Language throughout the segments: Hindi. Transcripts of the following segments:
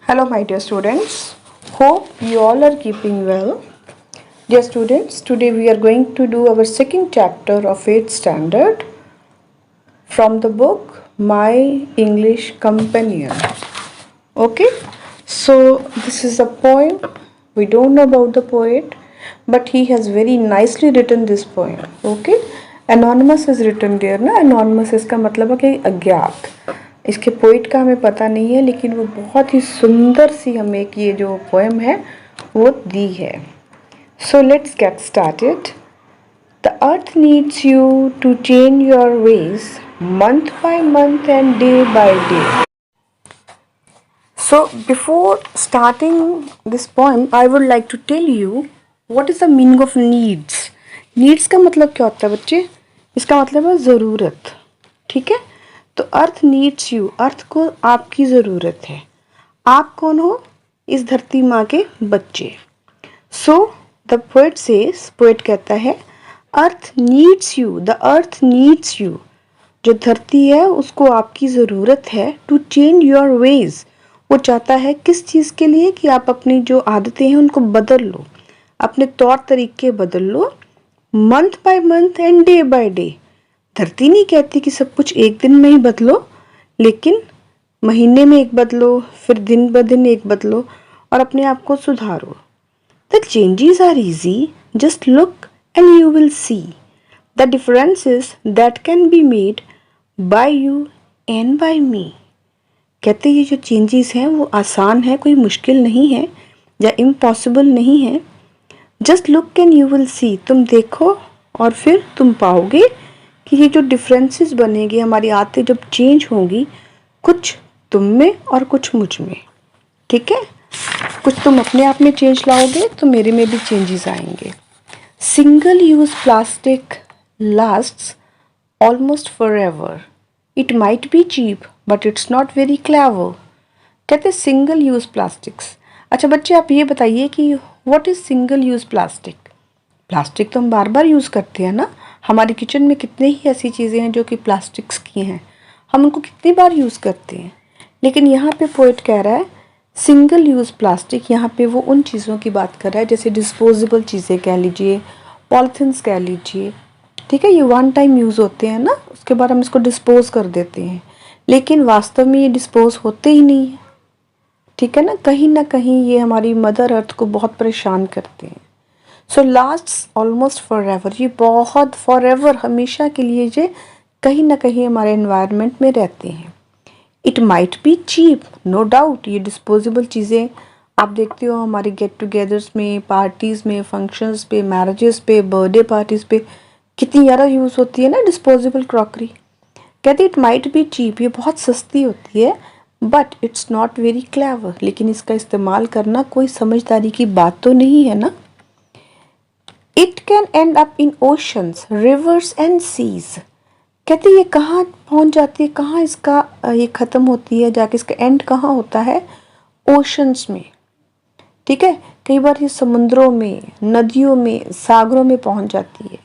Hello, my dear students. Hope you all are keeping well. Dear students, today we are going to do our second chapter of 8th standard from the book My English Companion. Okay, so this is a poem. We don't know about the poet, but he has very nicely written this poem. Okay, anonymous is written there ना. Anonymous इसका मतलब है कि अज्ञात. इसके पोइट का हमें पता नहीं है, लेकिन वो बहुत ही सुंदर सी हमें एक ये जो पोएम है वो दी है. So let's get started. The earth needs you to change your ways month by month and day by day. So before starting this poem, I would like to tell you what is the meaning of needs. Needs का मतलब क्या होता है बच्चे? इसका मतलब है ज़रूरत. ठीक है, तो अर्थ नीड्स यू, अर्थ को आपकी ज़रूरत है. आप कौन हो? इस धरती माँ के बच्चे. So the poet says, poet कहता है अर्थ needs you, the earth needs you. जो धरती है उसको आपकी ज़रूरत है. टू चेंज योर वेज, वो चाहता है किस चीज़ के लिए? कि आप अपनी जो आदतें हैं उनको बदल लो, अपने तौर तरीके बदल लो. Month by month and day by day. धरती नहीं कहती कि सब कुछ एक दिन में ही बदलो, लेकिन महीने में एक बदलो, फिर दिन ब दिन एक बदलो और अपने आप को सुधारो. The changes are easy, just look and you will see the differences that can be made by you and by me. कहते ये जो चेंजेस हैं वो आसान है, कोई मुश्किल नहीं है या इम्पॉसिबल नहीं है. Just look and you will सी, तुम देखो और फिर तुम पाओगे कि ये जो डिफरेंसेस बनेंगे, हमारी आदतें जब चेंज होंगी, कुछ तुम में और कुछ मुझ में. ठीक है, कुछ तुम अपने आप में चेंज लाओगे तो मेरे में भी चेंजेस आएंगे. Single use plastic lasts almost forever. It might be cheap but it's not very clever. कहते सिंगल यूज प्लास्टिक्स. अच्छा बच्चे, आप ये बताइए कि what is single use plastic? Plastic तो हम बार बार यूज़ करते हैं ना. हमारे किचन में कितने ही ऐसी चीज़ें हैं जो कि प्लास्टिक्स की हैं, हम उनको कितनी बार यूज़ करते हैं. लेकिन यहाँ पे पोएट कह रहा है सिंगल यूज़ प्लास्टिक. यहाँ पे वो उन चीज़ों की बात कर रहा है जैसे डिस्पोजेबल चीज़ें कह लीजिए, पॉलीथिन्स कह लीजिए. ठीक है, ये वन टाइम यूज़ होते हैं ना, उसके बाद हम इसको डिस्पोज कर देते हैं, लेकिन वास्तव में ये डिस्पोज होते ही नहीं है. ठीक है ना कहीं ये हमारी मदर अर्थ को बहुत परेशान करते हैं. सो लास्ट्स ऑलमोस्ट फॉरएवर, ये बहुत फॉरएवर, हमेशा के लिए ये कहीं ना कहीं हमारे एनवायरनमेंट में रहते हैं. It might be cheap, no doubt. ये डिस्पोजेबल चीज़ें आप देखते हो हमारे गेट टुगेदर्स में, पार्टीज़ में, फंक्शंस पे, मैरिजेस पे, बर्थडे पार्टीज़ पे कितनी ज़्यादा यूज़ होती है ना डिस्पोजेबल क्रॉकरी. कहते इट माइट बी चीप, ये बहुत सस्ती होती है, but it's not very clever. लेकिन इसका इस्तेमाल करना कोई समझदारी की बात तो नहीं है ना. It can end up in oceans, rivers and seas. कहते ये कहाँ पहुँच जाती है, कहाँ इसका ये ख़त्म होती है, जाके इसका एंड कहाँ होता है? ओशंस में. ठीक है, कई बार ये समुद्रों में, नदियों में, सागरों में पहुँच जाती है.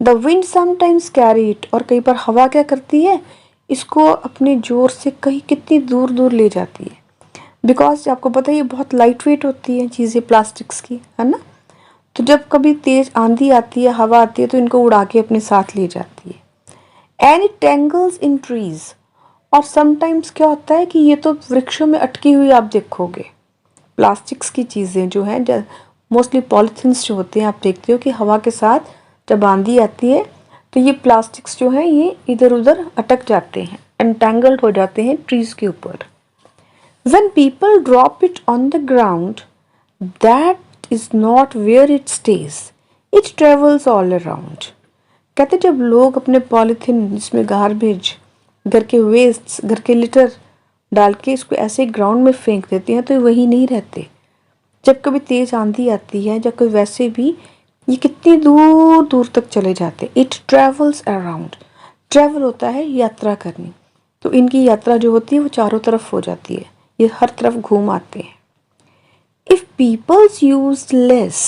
The wind sometimes carry it, और कई बार हवा क्या करती है, इसको अपने जोर से कहीं कितनी दूर दूर ले जाती है. बिकॉज आपको पता है ये बहुत लाइट वेट होती है चीज़ें प्लास्टिक्स की, है ना. तो जब कभी तेज आंधी आती है, हवा आती है, तो इनको उड़ा के अपने साथ ले जाती है. And it tangles in trees, और समटाइम्स क्या होता है कि ये तो वृक्षों में अटकी हुई आप देखोगे. प्लास्टिक्स की चीज़ें जो हैं, मोस्टली पॉलीथिन्स जो होते हैं, आप देखते हो कि हवा के साथ जब आंधी आती है तो ये प्लास्टिक्स जो हैं ये इधर उधर अटक जाते हैं, एंटेंगल्ड हो जाते हैं ट्रीज के ऊपर. When people drop it on the ground, that is not where it stays, it travels all around. कहते जब लोग अपने पॉलीथीन, जिसमें गार्बेज, घर के वेस्ट, घर के लिटर डाल के इसको ऐसे ग्राउंड में फेंक देते हैं, तो ये वहीं नहीं रहते. जब कभी तेज आंधी आती है, जब कभी वैसे भी, ये कितनी दूर दूर तक चले जाते. It travels around. ट्रैवल होता है यात्रा करनी, तो इनकी यात्रा जो होती है वो चारों तरफ हो जाती है, ये हर तरफ घूम आते हैं. If people's used less,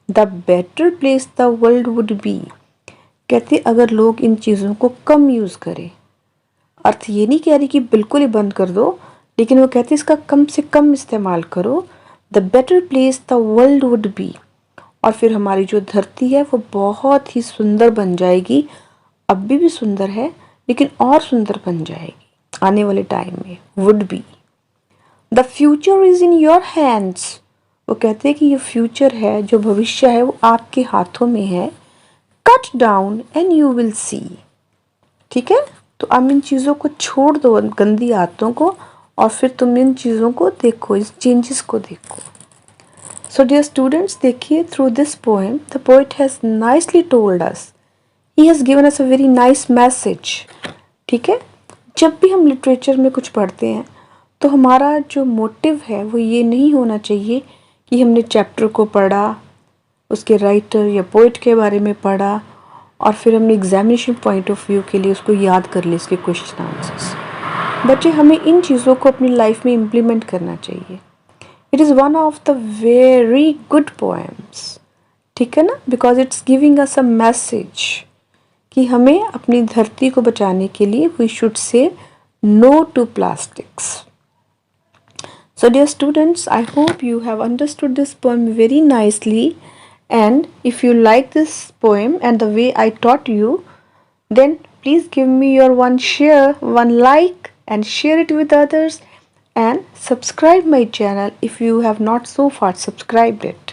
the better place the world would be. कहते अगर लोग इन चीज़ों को कम यूज़ करें, अर्थ ये नहीं कह रही कि बिल्कुल ही बंद कर दो, लेकिन वो कहते हैं इसका कम से कम इस्तेमाल करो, the better place the world would be. और फिर हमारी जो धरती है वो बहुत ही सुंदर बन जाएगी, अभी भी सुंदर है लेकिन और सुंदर बन जाएगी आने वाले टाइम में, would be. The future is in your hands. वो कहते हैं कि ये फ्यूचर है, जो भविष्य है वो आपके हाथों में है। Cut down and you will सी। ठीक है, तो अब इन चीज़ों को छोड़ दो, गंदी आदतों को, और फिर तुम इन चीज़ों को देखो, इस चेंजेस को देखो। सो डियर स्टूडेंट्स, देखिए through this poem the poet has nicely told us, he has given us a very nice message. ठीक है, जब भी हम लिटरेचर में कुछ पढ़ते हैं तो हमारा जो मोटिव है वो ये नहीं होना चाहिए कि हमने चैप्टर को पढ़ा, उसके राइटर या पोइट के बारे में पढ़ा और फिर हमने एग्जामिनेशन पॉइंट ऑफ व्यू के लिए उसको याद कर लिया, इसके क्वेश्चन आंसर्स। बच्चे, हमें इन चीज़ों को अपनी लाइफ में इम्प्लीमेंट करना चाहिए। It is one of the very good poems, ठीक है ना, because it's giving us a message कि हमें अपनी धरती को बचाने के लिए we should say no to plastics. So dear students, I hope you have understood this poem very nicely, and if you like this poem and the way I taught you, then please give me your one share, one like, and share it with others, and subscribe my channel if you have not so far subscribed it.